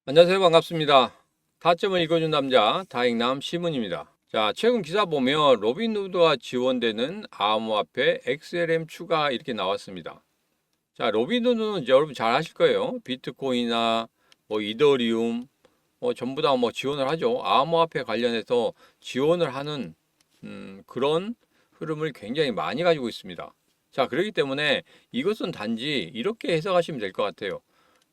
안녕하세요. 반갑습니다. 타점을 읽어준 남자 다익남 시문입니다. 자, 최근 기사 보면 로빈후드가 지원되는 암호화폐 XLM 추가 이렇게 나왔습니다. 자, 로빈후드는 이제 여러분 잘 아실 거예요. 비트코인이나 뭐 이더리움 전부 다 뭐 지원을 하죠. 암호화폐 관련해서 지원을 하는 그런 흐름을 굉장히 많이 가지고 있습니다. 자, 그렇기 때문에 이것은 단지 이렇게 해석하시면 될 것 같아요.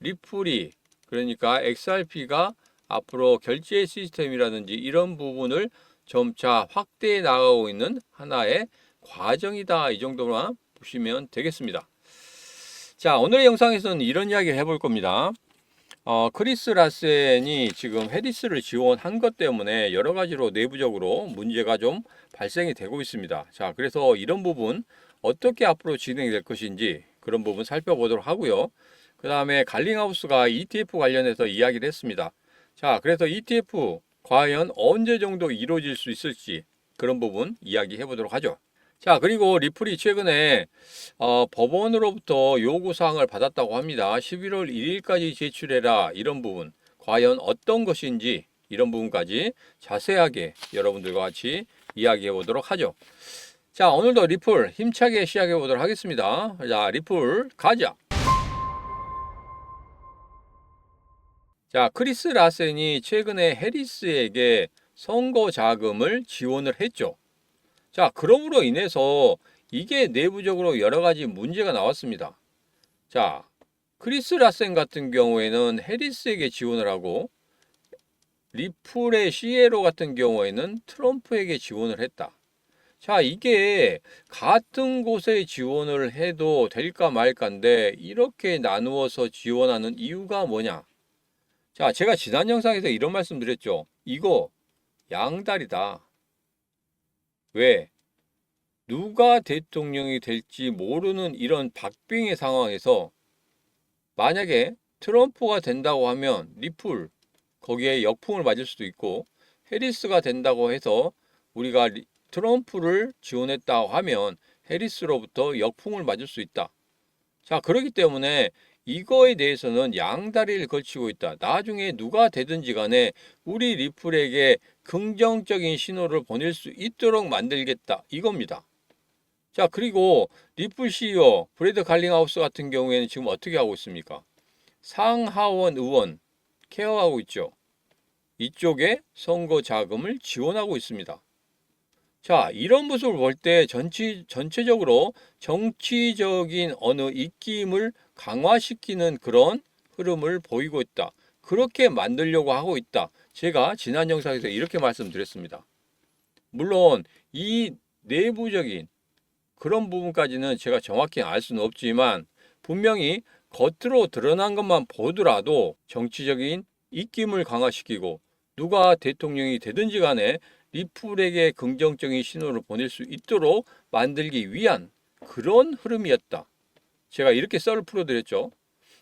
리플이, 그러니까 XRP가 앞으로 결제 시스템이라든지 이런 부분을 점차 확대해 나가고 있는 하나의 과정이다. 이 정도만 보시면 되겠습니다. 자, 오늘의 영상에서는 이런 이야기를 해볼 겁니다. 크리스 라센이 지금 해리스를 지원한 것 때문에 여러 가지로 내부적으로 문제가 좀 발생이 되고 있습니다. 자, 그래서 이런 부분 어떻게 앞으로 진행이 될 것인지 그런 부분 살펴보도록 하고요. 그 다음에 갈링하우스가 ETF 관련해서 이야기를 했습니다. 자, 그래서 ETF 과연 언제 정도 이루어질 수 있을지 그런 부분 이야기해 보도록 하죠. 자, 그리고 리플이 최근에 법원으로부터 요구사항을 받았다고 합니다. 11월 1일까지 제출해라, 이런 부분 과연 어떤 것인지 이런 부분까지 자세하게 여러분들과 같이 이야기해 보도록 하죠. 자, 오늘도 리플 힘차게 시작해 보도록 하겠습니다. 자, 리플 가자. 자, 크리스 라센이 최근에 해리스에게 선거 자금을 지원을 했죠. 자, 그러므로 인해서 이게 내부적으로 여러 가지 문제가 나왔습니다. 자, 크리스 라센 같은 경우에는 해리스에게 지원을 하고 리플의 시에로 같은 경우에는 트럼프에게 지원을 했다. 자, 이게 같은 곳에 지원을 해도 될까 말까인데 이렇게 나누어서 지원하는 이유가 뭐냐? 자, 제가 지난 영상에서 이런 말씀 드렸죠. 이거 양다리다. 왜? 누가 대통령이 될지 모르는 이런 박빙의 상황에서 만약에 트럼프가 된다고 하면 리플 거기에 역풍을 맞을 수도 있고, 해리스가 된다고 해서 우리가 트럼프를 지원했다고 하면 해리스로부터 역풍을 맞을 수 있다. 자, 그렇기 때문에 이거에 대해서는 양다리를 걸치고 있다. 나중에 누가 되든지 간에 우리 리플에게 긍정적인 신호를 보낼 수 있도록 만들겠다, 이겁니다. 자, 그리고 리플 CEO 브래드 갈링하우스 같은 경우에는 지금 어떻게 하고 있습니까? 상하원 의원 케어하고 있죠. 이쪽에 선거 자금을 지원하고 있습니다. 자, 이런 모습을 볼 때 전체적으로 정치적인 어느 입김을 강화시키는 그런 흐름을 보이고 있다. 그렇게 만들려고 하고 있다. 제가 지난 영상에서 이렇게 말씀드렸습니다. 물론 이 내부적인 그런 부분까지는 제가 정확히 알 수는 없지만 분명히 겉으로 드러난 것만 보더라도 정치적인 입김을 강화시키고 누가 대통령이 되든지 간에 리플에게 긍정적인 신호를 보낼 수 있도록 만들기 위한 그런 흐름이었다. 제가 이렇게 썰을 풀어드렸죠.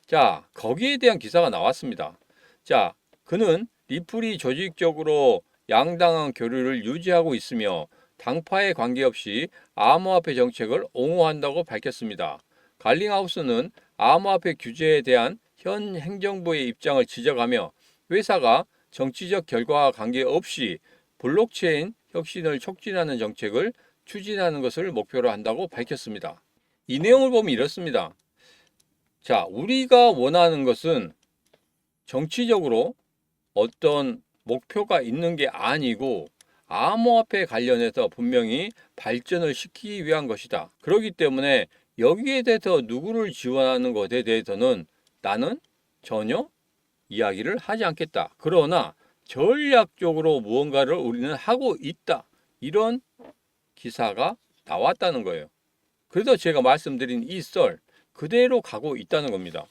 자, 거기에 대한 기사가 나왔습니다. 자, 그는 리플이 조직적으로 양당한 교류를 유지하고 있으며 당파에 관계없이 암호화폐 정책을 옹호한다고 밝혔습니다. 갈링하우스는 암호화폐 규제에 대한 현 행정부의 입장을 지적하며 회사가 정치적 결과와 관계없이 블록체인 혁신을 촉진하는 정책을 추진하는 것을 목표로 한다고 밝혔습니다. 이 내용을 보면 이렇습니다. 자, 우리가 원하는 것은 정치적으로 어떤 목표가 있는 게 아니고 암호화폐 관련해서 분명히 발전을 시키기 위한 것이다. 그렇기 때문에 여기에 대해서 누구를 지원하는 것에 대해서는 나는 전혀 이야기를 하지 않겠다. 그러나 전략적으로 무언가를 우리는 하고 있다. 이런 기사가 나왔다는 거예요. 그래서 제가 말씀드린 이 썰 그대로 가고 있다는 겁니다.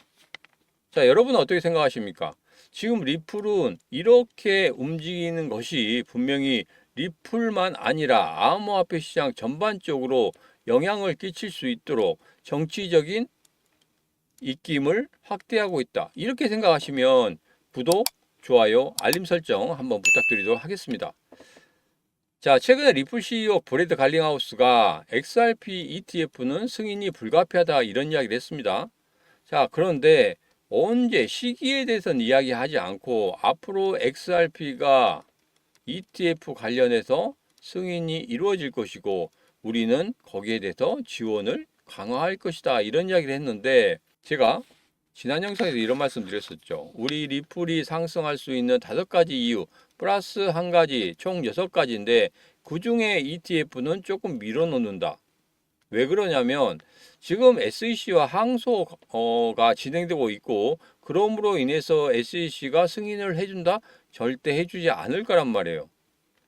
자, 여러분은 어떻게 생각하십니까? 지금 리플은 이렇게 움직이는 것이 분명히 리플만 아니라 암호화폐 시장 전반적으로 영향을 끼칠 수 있도록 정치적인 입김을 확대하고 있다. 이렇게 생각하시면 구독, 좋아요, 알림 설정 한번 부탁드리도록 하겠습니다. 자, 최근에 리플 CEO 브래드 갈링하우스가 XRP ETF는 승인이 불가피하다 이런 이야기를 했습니다. 자, 그런데 언제 시기에 대해서는 이야기하지 않고 앞으로 XRP가 ETF 관련해서 승인이 이루어질 것이고 우리는 거기에 대해서 지원을 강화할 것이다 이런 이야기를 했는데 제가 지난 영상에서 이런 말씀 드렸었죠. 우리 리플이 상승할 수 있는 5가지 이유 플러스 한 가지 총 6가지인데 그 중에 ETF는 조금 밀어놓는다. 왜 그러냐면 지금 SEC와 항소가 진행되고 있고 그러므로 인해서 SEC가 승인을 해준다? 절대 해주지 않을 거란 말이에요.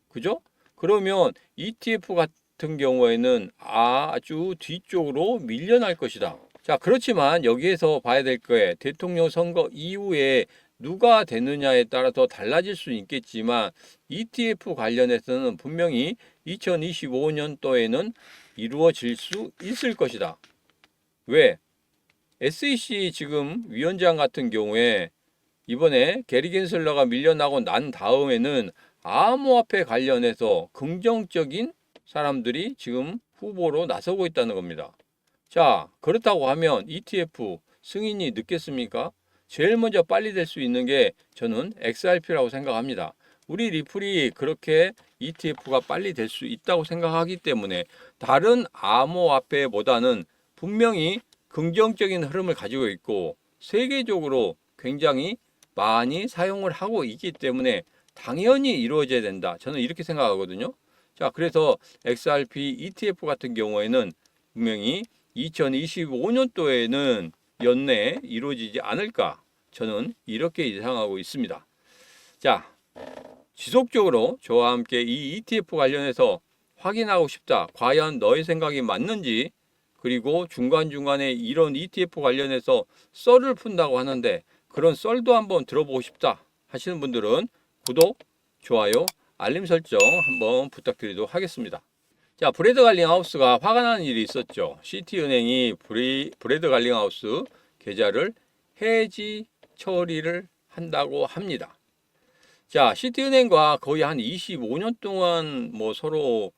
그죠? 그러면 ETF 같은 경우에는 아주 뒤쪽으로 밀려날 것이다. 자, 그렇지만 여기에서 봐야 될 거예요. 대통령 선거 이후에 누가 되느냐에 따라서 달라질 수는 있겠지만 ETF 관련해서는 분명히 2025년도에는 이루어질 수 있을 것이다. 왜? SEC 지금 위원장 같은 경우에 이번에 게리 겐슬러가 밀려나고 난 다음에는 암호화폐 관련해서 긍정적인 사람들이 지금 후보로 나서고 있다는 겁니다. 자, 그렇다고 하면 ETF 승인이 늦겠습니까? 제일 먼저 빨리 될 수 있는 게 저는 XRP라고 생각합니다. 우리 리플이 그렇게 ETF가 빨리 될 수 있다고 생각하기 때문에 다른 암호화폐보다는 분명히 긍정적인 흐름을 가지고 있고 세계적으로 굉장히 많이 사용을 하고 있기 때문에 당연히 이루어져야 된다. 저는 이렇게 생각하거든요. 자, 그래서 XRP ETF 같은 경우에는 분명히 2025년도에는 연내에 이루어지지 않을까. 저는 이렇게 예상하고 있습니다. 자, 지속적으로 저와 함께 이 ETF 관련해서 확인하고 싶다. 과연 너의 생각이 맞는지, 그리고 중간중간에 이런 ETF 관련해서 썰을 푼다고 하는데 그런 썰도 한번 들어보고 싶다 하시는 분들은 구독, 좋아요, 알림 설정 한번 부탁드리도록 하겠습니다. 자, 브래드 갈링하우스가 화가 나는 일이 있었죠. 시티은행이 브래드 갈링하우스 계좌를 해지 처리를 한다고 합니다. 자, 시티은행과 거의 한 25년 동안 뭐 서로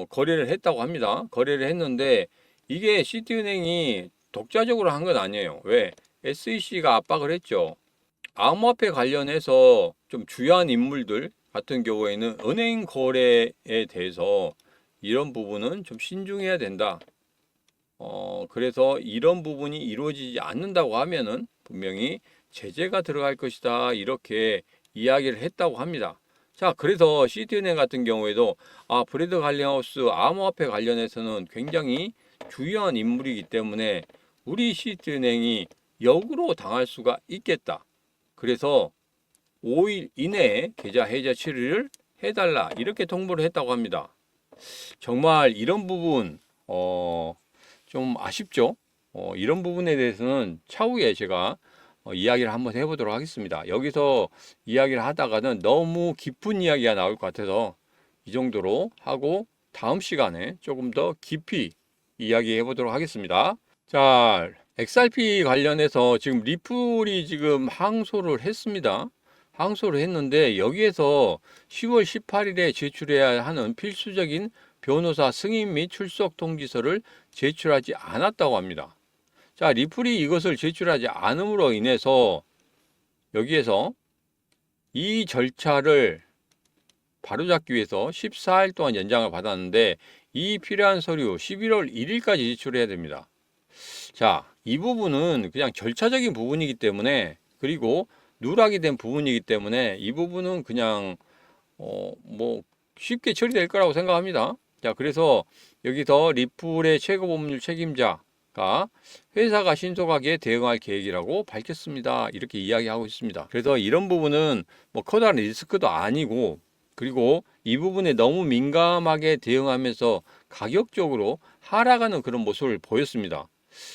거래를 했다고 합니다. 거래를 했는데 이게 시티은행이 독자적으로 한 건 아니에요. 왜? SEC가 압박을 했죠. 암호화폐 관련해서 좀 주요한 인물들 같은 경우에는 은행 거래에 대해서 이런 부분은 좀 신중해야 된다. 그래서 이런 부분이 이루어지지 않는다고 하면은 분명히 제재가 들어갈 것이다. 이렇게 이야기를 했다고 합니다. 자, 그래서 시티은행 같은 경우에도 브래드 갈링하우스 암호화폐 관련해서는 굉장히 주요한 인물이기 때문에 우리 시티은행이 역으로 당할 수가 있겠다. 그래서 5일 이내에 계좌 해제 처리를 해달라 이렇게 통보를 했다고 합니다. 정말 이런 부분 좀 아쉽죠. 이런 부분에 대해서는 차후에 제가 이야기를 한번 해보도록 하겠습니다. 여기서 이야기를 하다가는 너무 깊은 이야기가 나올 것 같아서 이 정도로 하고 다음 시간에 조금 더 깊이 이야기해 보도록 하겠습니다. 자, XRP 관련해서 지금 리플이 지금 항소를 했습니다. 항소를 했는데 여기에서 10월 18일에 제출해야 하는 필수적인 변호사 승인 및 출석 통지서를 제출하지 않았다고 합니다. 자, 리플이 이것을 제출하지 않음으로 인해서 여기에서 이 절차를 바로잡기 위해서 14일 동안 연장을 받았는데 이 필요한 서류 11월 1일까지 제출해야 됩니다. 자, 이 부분은 그냥 절차적인 부분이기 때문에 그리고 누락이 된 부분이기 때문에 이 부분은 그냥 뭐 쉽게 처리될 거라고 생각합니다. 자, 그래서 여기서 리플의 최고 법률 책임자가 회사가 신속하게 대응할 계획이라고 밝혔습니다. 이렇게 이야기하고 있습니다. 그래서 이런 부분은 뭐 커다란 리스크도 아니고 그리고 이 부분에 너무 민감하게 대응하면서 가격적으로 하락하는 그런 모습을 보였습니다.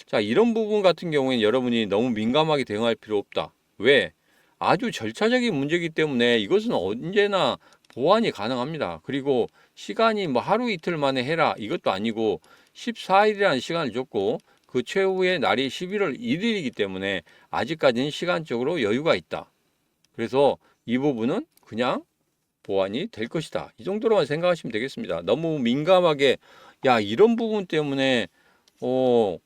자, 이런 부분 같은 경우에는 여러분이 너무 민감하게 대응할 필요 없다. 왜? 아주 절차적인 문제이기 때문에 이것은 언제나 보완이 가능합니다. 그리고 시간이 뭐 하루 이틀 만에 해라 이것도 아니고 14일이라는 시간을 줬고 그 최후의 날이 11월 1일이기 때문에 아직까지는 시간적으로 여유가 있다. 그래서 이 부분은 그냥 보완이 될 것이다. 이 정도로만 생각하시면 되겠습니다. 너무 민감하게 야 이런 부분 때문에 더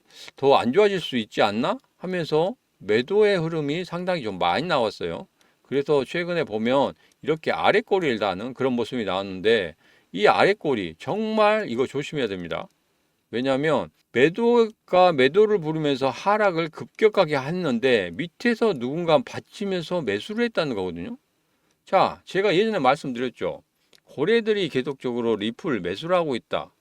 안 좋아질 수 있지 않나 하면서 매도의 흐름이 상당히 좀 많이 나왔어요. 그래서 최근에 보면 이렇게 아랫꼬리를 다는 그런 모습이 나왔는데, 이 아랫꼬리 정말 이거 조심해야 됩니다. 왜냐하면 매도가 매도를 부르면서 하락을 급격하게 했는데 밑에서 누군가 받치면서 매수를 했다는 거거든요. 자, 제가 예전에 말씀드렸죠. 고래들이 계속적으로 리플 매수를 하고 있다.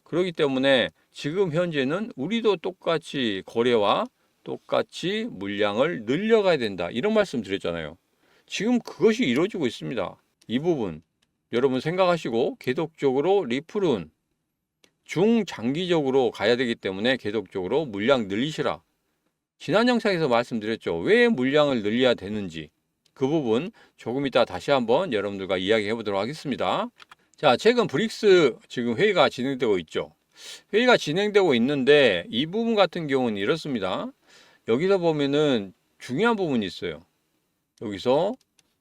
그렇기 때문에 지금 현재는 우리도 똑같이 거래와 똑같이 물량을 늘려가야 된다. 이런 말씀 드렸잖아요. 지금 그것이 이루어지고 있습니다. 이 부분 여러분 생각하시고 계속적으로 리플은 중장기적으로 가야 되기 때문에 계속적으로 물량 늘리시라. 지난 영상에서 말씀드렸죠. 왜 물량을 늘려야 되는지. 그 부분 조금 이따 다시 한번 여러분들과 이야기해 보도록 하겠습니다. 자, 최근 브릭스 지금 회의가 진행되고 있죠. 회의가 진행되고 있는데 이 부분 같은 경우는 이렇습니다. 여기서 보면은 중요한 부분이 있어요. 여기서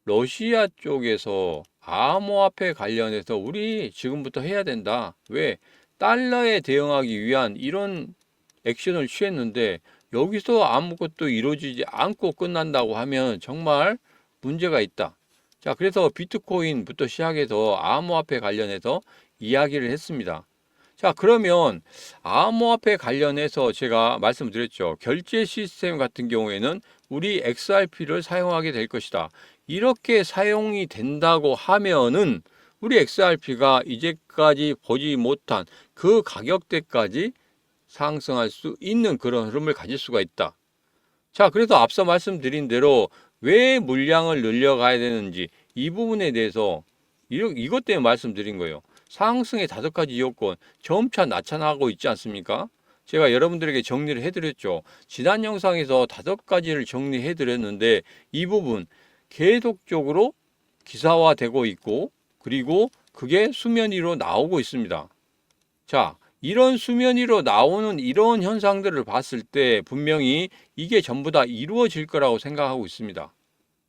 러시아 쪽에서 암호화폐 관련해서 우리 지금부터 해야 된다. 왜? 달러에 대응하기 위한 이런 액션을 취했는데 여기서 아무것도 이루어지지 않고 끝난다고 하면 정말 문제가 있다. 자, 그래서 비트코인부터 시작해서 암호화폐 관련해서 이야기를 했습니다. 자, 그러면 암호화폐 관련해서 제가 말씀드렸죠. 결제 시스템 같은 경우에는 우리 XRP를 사용하게 될 것이다. 이렇게 사용이 된다고 하면은 우리 XRP가 이제까지 보지 못한 그 가격대까지 상승할 수 있는 그런 흐름을 가질 수가 있다. 자, 그래서 앞서 말씀드린 대로 왜 물량을 늘려가야 되는지 이 부분에 대해서 이것 때문에 말씀드린 거예요. 상승의 5가지 요건 점차 나타나고 있지 않습니까? 제가 여러분들에게 정리를 해드렸죠. 지난 영상에서 5가지를 정리해드렸는데 이 부분 계속적으로 기사화되고 있고 그리고 그게 수면 위로 나오고 있습니다. 자, 이런 수면 위로 나오는 이런 현상들을 봤을 때 분명히 이게 전부 다 이루어질 거라고 생각하고 있습니다.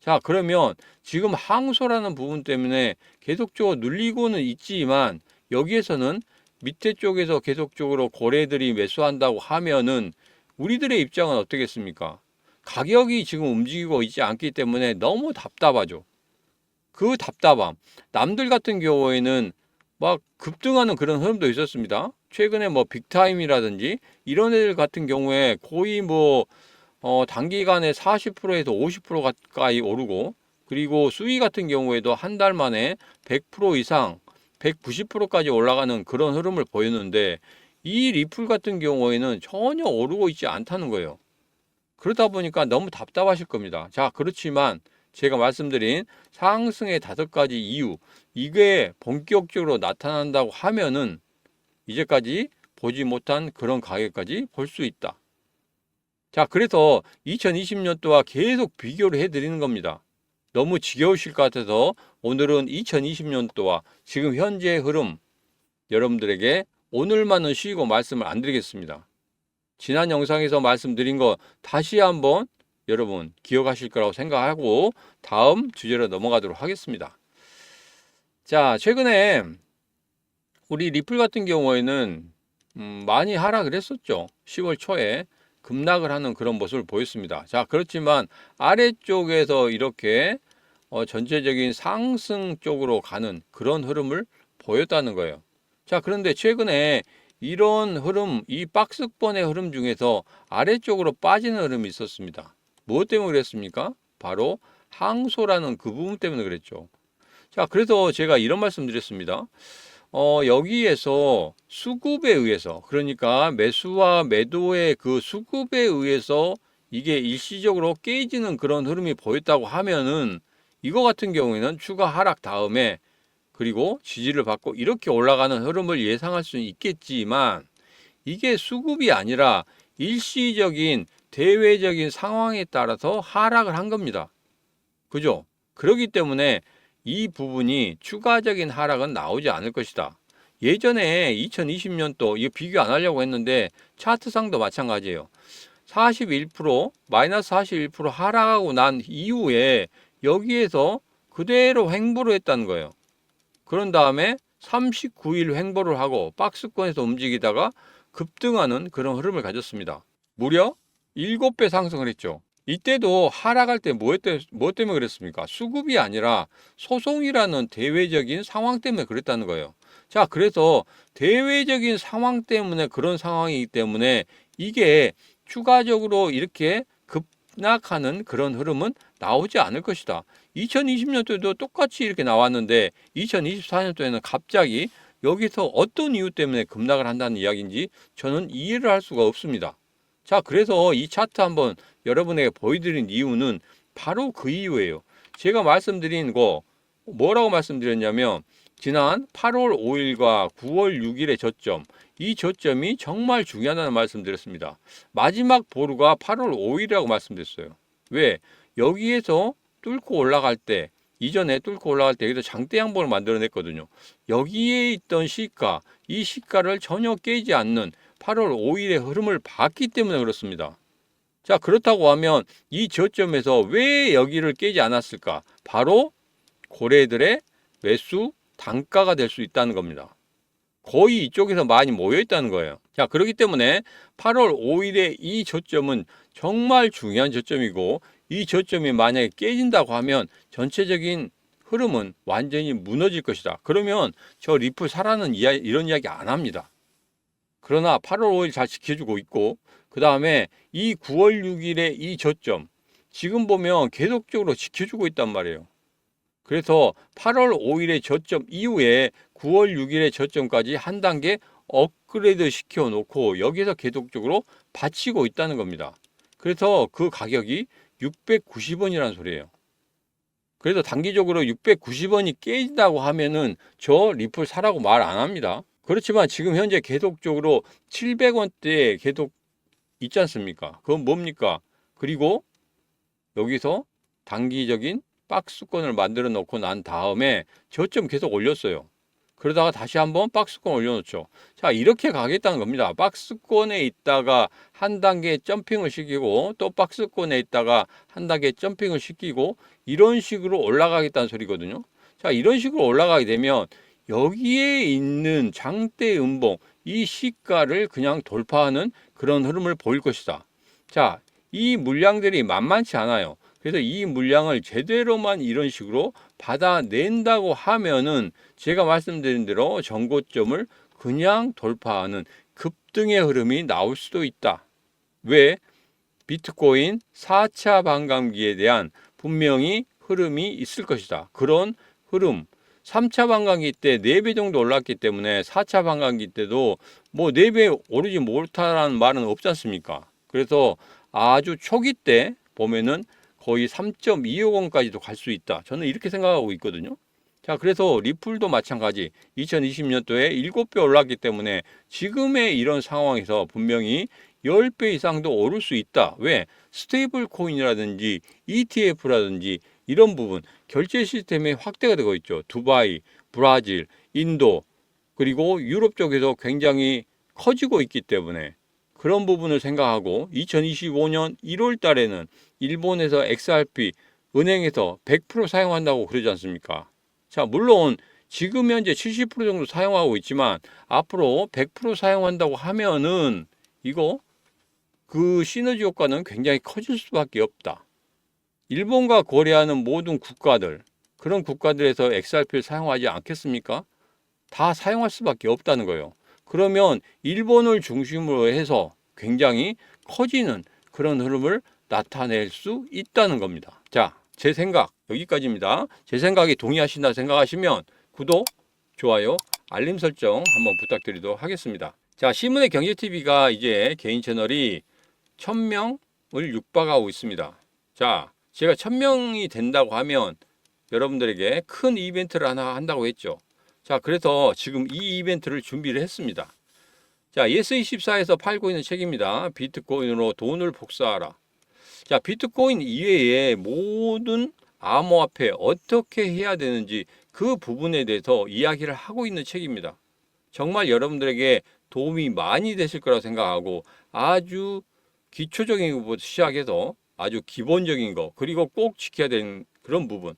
자, 그러면 지금 항소라는 부분 때문에 계속적으로 눌리고는 있지만 여기에서는 밑에 쪽에서 계속적으로 고래들이 매수한다고 하면은 우리들의 입장은 어떻겠습니까? 가격이 지금 움직이고 있지 않기 때문에 너무 답답하죠. 그 답답함. 남들 같은 경우에는 막 급등하는 그런 흐름도 있었습니다. 최근에 뭐 빅타임이라든지 이런 애들 같은 경우에 거의 뭐 단기간에 40%에서 50% 가까이 오르고 그리고 수위 같은 경우에도 한 달 만에 100% 이상 190%까지 올라가는 그런 흐름을 보였는데 이 리플 같은 경우에는 전혀 오르고 있지 않다는 거예요. 그러다 보니까 너무 답답하실 겁니다. 자, 그렇지만 제가 말씀드린 상승의 5가지 이유 이게 본격적으로 나타난다고 하면은 이제까지 보지 못한 그런 가격까지 볼 수 있다. 자, 그래서 2020년도와 계속 비교를 해드리는 겁니다. 너무 지겨우실 것 같아서 오늘은 2020년도와 지금 현재의 흐름 여러분들에게 오늘만은 쉬고 말씀을 안 드리겠습니다. 지난 영상에서 말씀드린 거 다시 한번 여러분 기억하실 거라고 생각하고 다음 주제로 넘어가도록 하겠습니다. 자, 최근에 우리 리플 같은 경우에는 많이 하락을 했었죠. 10월 초에 급락을 하는 그런 모습을 보였습니다. 자, 그렇지만 아래쪽에서 이렇게 전체적인 상승 쪽으로 가는 그런 흐름을 보였다는 거예요. 자, 그런데 최근에 이런 흐름, 이 박스권의 흐름 중에서 아래쪽으로 빠지는 흐름이 있었습니다. 무엇 때문에 그랬습니까? 바로 항소라는 그 부분 때문에 그랬죠. 자, 그래서 제가 이런 말씀 드렸습니다. 여기에서 수급에 의해서, 그러니까 매수와 매도의 그 수급에 의해서 이게 일시적으로 깨지는 그런 흐름이 보였다고 하면은 이거 같은 경우에는 추가 하락 다음에 그리고 지지를 받고 이렇게 올라가는 흐름을 예상할 수는 있겠지만 이게 수급이 아니라 일시적인 대외적인 상황에 따라서 하락을 한 겁니다. 그죠? 그렇기 때문에 이 부분이 추가적인 하락은 나오지 않을 것이다. 예전에 2020년도 이거 비교 안 하려고 했는데 차트상도 마찬가지예요. 41% 마이너스 41% 하락하고 난 이후에 여기에서 그대로 횡보를 했다는 거예요. 그런 다음에 39일 횡보를 하고 박스권에서 움직이다가 급등하는 그런 흐름을 가졌습니다. 무려 7배 상승을 했죠. 이때도 하락할 때 뭐 때문에 그랬습니까? 수급이 아니라 소송이라는 대외적인 상황 때문에 그랬다는 거예요. 자, 그래서 대외적인 상황 때문에 그런 상황이기 때문에 이게 추가적으로 이렇게 급락하는 그런 흐름은 나오지 않을 것이다. 2020년도에도 똑같이 이렇게 나왔는데 2024년도에는 갑자기 여기서 어떤 이유 때문에 급락을 한다는 이야기인지 저는 이해를 할 수가 없습니다. 자, 그래서 이 차트 한번 여러분에게 보여드린 이유는 바로 그 이유예요. 제가 말씀드린 거 뭐라고 말씀드렸냐면 지난 8월 5일과 9월 6일의 저점, 이 저점이 정말 중요하다는 말씀드렸습니다. 마지막 보루가 8월 5일이라고 말씀드렸어요. 왜? 여기에서 뚫고 올라갈 때, 이전에 뚫고 올라갈 때 여기서 장대 양봉을 만들어냈거든요. 여기에 있던 시가, 이 시가를 전혀 깨지 않는 8월 5일의 흐름을 봤기 때문에 그렇습니다. 자, 그렇다고 하면 이 저점에서 왜 여기를 깨지 않았을까? 바로 고래들의 매수 단가가 될 수 있다는 겁니다. 거의 이쪽에서 많이 모여 있다는 거예요. 자, 그렇기 때문에 8월 5일의 이 저점은 정말 중요한 저점이고 이 저점이 만약에 깨진다고 하면 전체적인 흐름은 완전히 무너질 것이다. 그러면 저 리플 사라는 이런 이야기 안 합니다. 그러나 8월 5일 잘 지켜주고 있고 그 다음에 이 9월 6일의 이 저점 지금 보면 계속적으로 지켜주고 있단 말이에요. 그래서 8월 5일의 저점 이후에 9월 6일의 저점까지 한 단계 업그레이드 시켜 놓고 여기서 계속적으로 받치고 있다는 겁니다. 그래서 그 가격이 690원이라는 소리예요. 그래서 단기적으로 690원이 깨진다고 하면은 저 리플 사라고 말 안 합니다. 그렇지만 지금 현재 계속적으로 700원대에 계속 있지 않습니까? 그건 뭡니까? 그리고 여기서 단기적인 박스권을 만들어 놓고 난 다음에 저점 계속 올렸어요. 그러다가 다시 한번 박스권 올려놓죠. 자, 이렇게 가겠다는 겁니다. 박스권에 있다가 한 단계 점핑을 시키고 또 박스권에 있다가 한 단계 점핑을 시키고 이런 식으로 올라가겠다는 소리거든요. 자, 이런 식으로 올라가게 되면 여기에 있는 장대 음봉 이 시가를 그냥 돌파하는 그런 흐름을 보일 것이다. 자, 이 물량들이 만만치 않아요. 그래서 이 물량을 제대로만 이런 식으로 받아낸다고 하면은 제가 말씀드린 대로 전고점을 그냥 돌파하는 급등의 흐름이 나올 수도 있다. 왜? 비트코인 4차 반감기에 대한 분명히 흐름이 있을 것이다. 그런 흐름. 3차 반감기 때 4배 정도 올랐기 때문에 4차 반감기 때도 뭐 4배 오르지 못하라는 말은 없지 않습니까? 그래서 아주 초기 때 보면은 거의 3.250원까지도 갈 수 있다. 저는 이렇게 생각하고 있거든요. 자, 그래서 리플도 마찬가지 2020년도에 7배 올랐기 때문에 지금의 이런 상황에서 분명히 10배 이상도 오를 수 있다. 왜? 스테이블 코인이라든지 ETF라든지 이런 부분 결제 시스템이 확대가 되고 있죠. 두바이, 브라질, 인도 그리고 유럽 쪽에서 굉장히 커지고 있기 때문에 그런 부분을 생각하고 2025년 1월 달에는 일본에서 XRP 은행에서 100% 사용한다고 그러지 않습니까? 자, 물론 지금 현재 70% 정도 사용하고 있지만 앞으로 100% 사용한다고 하면은 이거 그 시너지 효과는 굉장히 커질 수밖에 없다. 일본과 거래하는 모든 국가들, 그런 국가들에서 XRP를 사용하지 않겠습니까? 다 사용할 수밖에 없다는 거예요. 그러면 일본을 중심으로 해서 굉장히 커지는 그런 흐름을 나타낼 수 있다는 겁니다. 자, 제 생각 여기까지입니다. 제 생각이 동의하신다 생각하시면 구독, 좋아요, 알림 설정 한번 부탁드리도록 하겠습니다. 자, 시문의 경제TV가 이제 개인 채널이 1000명을 육박하고 있습니다. 자, 제가 1000명이 된다고 하면 여러분들에게 큰 이벤트를 하나 한다고 했죠. 자, 그래서 지금 이 이벤트를 준비를 했습니다. 자, 예스24에서 팔고 있는 책입니다. 비트코인으로 돈을 복사하라. 자, 비트코인 이외에 모든 암호화폐 어떻게 해야 되는지 그 부분에 대해서 이야기를 하고 있는 책입니다. 정말 여러분들에게 도움이 많이 되실 거라고 생각하고 아주 기초적인 것부터 시작해서 아주 기본적인 거 그리고 꼭 지켜야 되는 그런 부분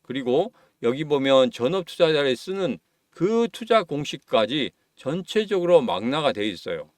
그리고 여기 보면 전업 투자자를 쓰는 그 투자 공식까지 전체적으로 망라가 되어 있어요.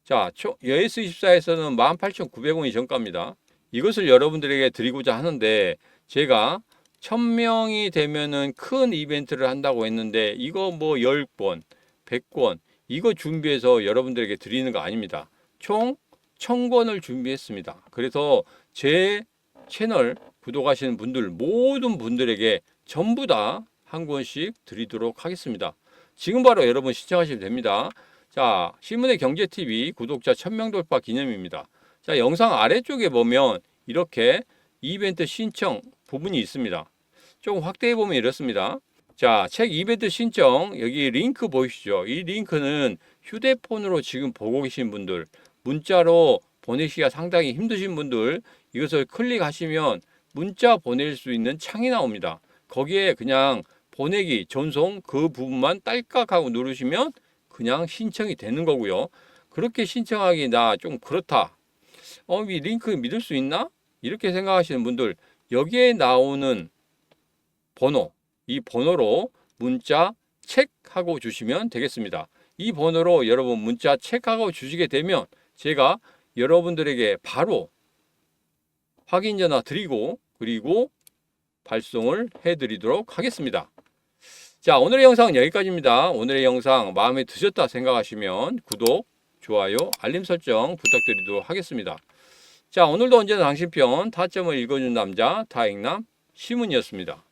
자, 예스24에서는 18,900원이 정가입니다. 이것을 여러분들에게 드리고자 하는데, 제가 1000명이 되면은 큰 이벤트를 한다고 했는데 이거 뭐 10권, 100권 이거 준비해서 여러분들에게 드리는 거 아닙니다. 총 1000권을 준비했습니다. 그래서 제 채널 구독하시는 분들 모든 분들에게 전부 다 한 권씩 드리도록 하겠습니다. 지금 바로 여러분 신청하시면 됩니다. 자, 신문의 경제TV 구독자 1000명 돌파 기념입니다. 자, 영상 아래쪽에 보면 이렇게 이벤트 신청 부분이 있습니다. 조금 확대해 보면 이렇습니다. 자, 책 이벤트 신청 여기 링크 보이시죠? 이 링크는 휴대폰으로 지금 보고 계신 분들, 문자로 보내시기가 상당히 힘드신 분들 이것을 클릭하시면 문자 보낼 수 있는 창이 나옵니다. 거기에 그냥 보내기, 전송 그 부분만 딸깍하고 누르시면 그냥 신청이 되는 거고요. 그렇게 신청하기 나 좀 그렇다. 이 링크 믿을 수 있나? 이렇게 생각하시는 분들 여기에 나오는 번호, 이 번호로 문자 체크하고 주시면 되겠습니다. 이 번호로 여러분 문자 체크하고 주시게 되면 제가 여러분들에게 바로 확인 전화 드리고 그리고 발송을 해드리도록 하겠습니다. 자, 오늘의 영상은 여기까지입니다. 오늘의 영상 마음에 드셨다 생각하시면 구독, 좋아요, 알림 설정 부탁드리도록 하겠습니다. 자, 오늘도 언제나 당신 편 타점을 읽어준 남자 타익남 시문이었습니다.